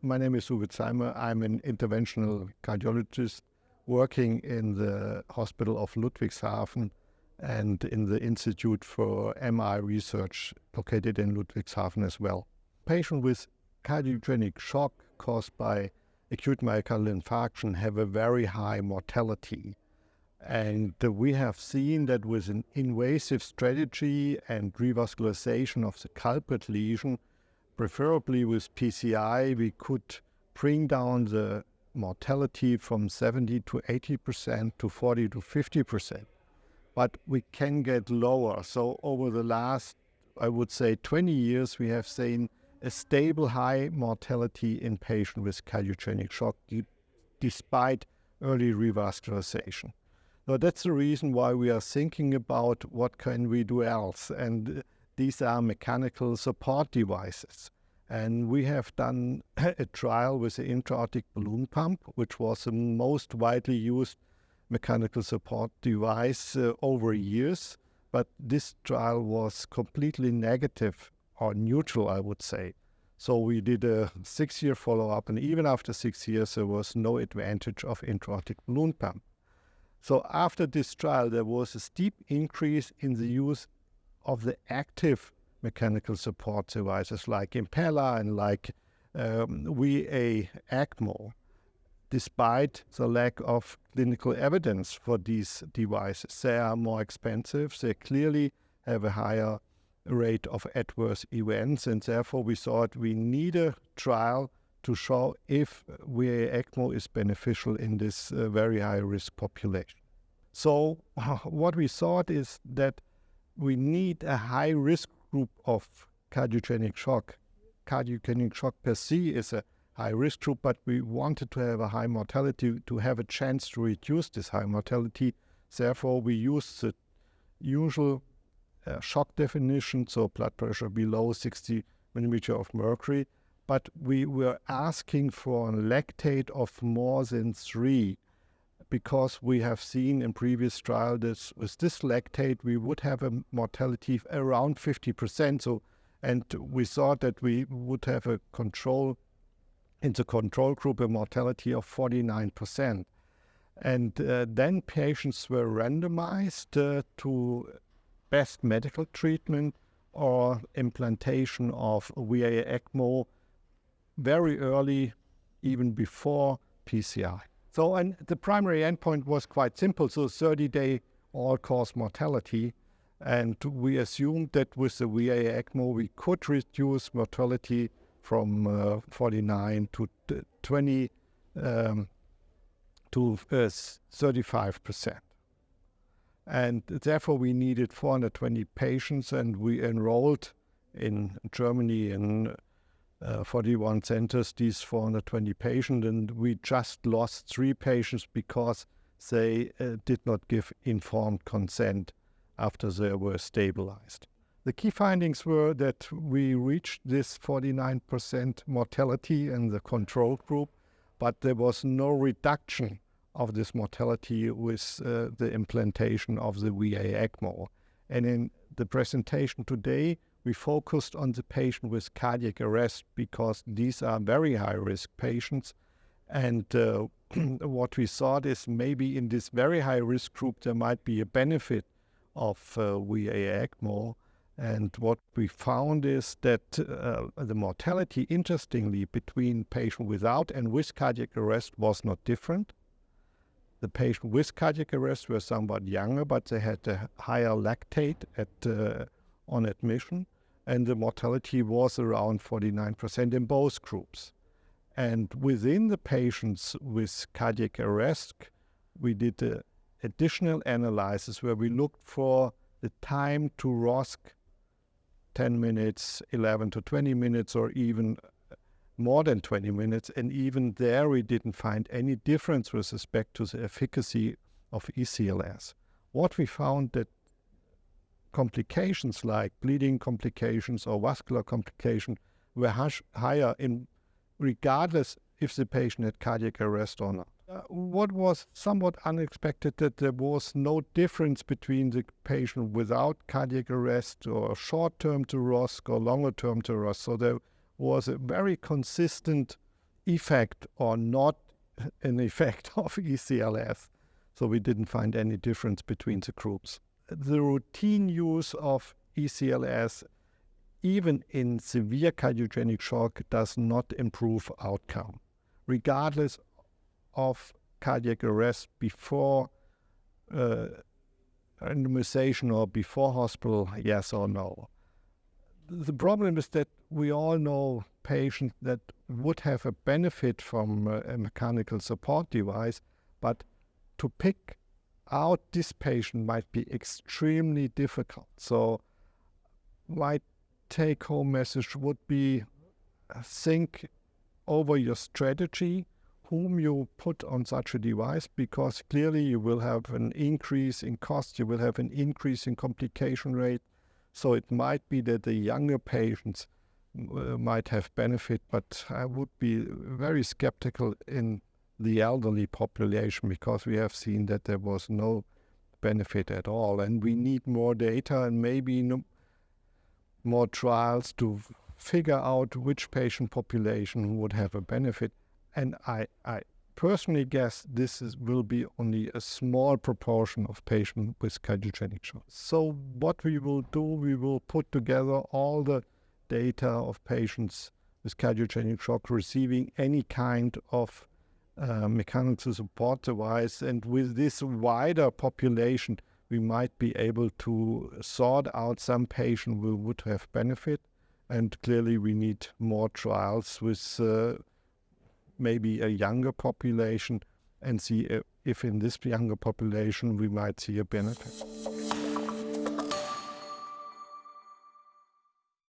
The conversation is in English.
My name is Uwe Zeymer. I'm an interventional cardiologist working in the Hospital of Ludwigshafen and in the Institute for MI Research located in Ludwigshafen as well. Patients with cardiogenic shock caused by acute myocardial infarction have a very high mortality. And we have seen that with an invasive strategy and revascularization of the culprit lesion, preferably with PCI, we could bring down the mortality from 70 to 80% to 40 to 50%. But we can get lower. So over the last, I would say, 20 years, we have seen a stable high mortality in patients with cardiogenic shock despite early revascularization. So that's the reason why we are thinking about what can we do else. And these are mechanical support devices. And we have done a trial with the intra-aortic balloon pump, which was the most widely used mechanical support device over years. But this trial was completely negative or neutral, I would say. So we did a 6-year follow-up, and even after 6 years, there was no advantage of intra-aortic balloon pump. So after this trial, there was a steep increase in the use of the active mechanical support devices like Impella and like VA-ECMO, despite the lack of clinical evidence for these devices. They are more expensive, they clearly have a higher rate of adverse events, and therefore we thought we need a trial to show if VA-ECMO is beneficial in this very high-risk population. So what we thought is that we need a high-risk group of cardiogenic shock. Cardiogenic shock per se is a high-risk group, but we wanted to have a high mortality to have a chance to reduce this high mortality. Therefore, we used the usual shock definition, so blood pressure below 60 millimeter of mercury, but we were asking for a lactate of more than 3, because we have seen in previous trials that with this lactate we would have a mortality around 50%. So, and we thought that we would have a control in the control group a mortality of 49%. And then patients were randomized to best medical treatment or implantation of VA-ECMO very early, even before PCI. So, and the primary endpoint was quite simple, so 30-day all-cause mortality. And we assumed that with the VA-ECMO, we could reduce mortality from 49 to 20 to 35%. And therefore, we needed 420 patients, and we enrolled in Germany in 41 centers, these 420 patients, and we just lost 3 patients because they did not give informed consent after they were stabilized. The key findings were that we reached this 49% mortality in the control group, but there was no reduction of this mortality with the implantation of the VA-ECMO. And in the presentation today, we focused on the patient with cardiac arrest because these are very high-risk patients. And what we thought is maybe in this very high-risk group, there might be a benefit of VA-ECMO. And what we found is that the mortality, interestingly, between patient without and with cardiac arrest was not different. The patient with cardiac arrest were somewhat younger, but they had a higher lactate on admission, and the mortality was around 49% in both groups. And within the patients with cardiac arrest, we did an additional analysis where we looked for the time to ROSC, 10 minutes, 11 to 20 minutes, or even more than 20 minutes. And even there, we didn't find any difference with respect to the efficacy of ECLS. What we found that complications like bleeding complications or vascular complications were higher in regardless if the patient had cardiac arrest or not. What was somewhat unexpected that there was no difference between the patient without cardiac arrest or short-term to ROSC or longer-term to ROSC. So there was a very consistent effect or not an effect of ECLS. So we didn't find any difference between the groups. The routine use of ECLS, even in severe cardiogenic shock, does not improve outcome, regardless of cardiac arrest before randomization or before hospital, yes or no. The problem is that we all know patients that would have a benefit from a mechanical support device, but to pick out this patient might be extremely difficult. So my take-home message would be think over your strategy, whom you put on such a device, because clearly you will have an increase in cost, you will have an increase in complication rate. So it might be that the younger patients might have benefit, but I would be very skeptical in the elderly population, because we have seen that there was no benefit at all. And we need more data and maybe more trials to figure out which patient population would have a benefit. And I personally guess this will be only a small proportion of patients with cardiogenic shock. So what we will do, we will put together all the data of patients with cardiogenic shock receiving any kind of mechanical support device, and with this wider population we might be able to sort out some patients who would have benefit. And clearly we need more trials with maybe a younger population, and see if in this younger population we might see a benefit.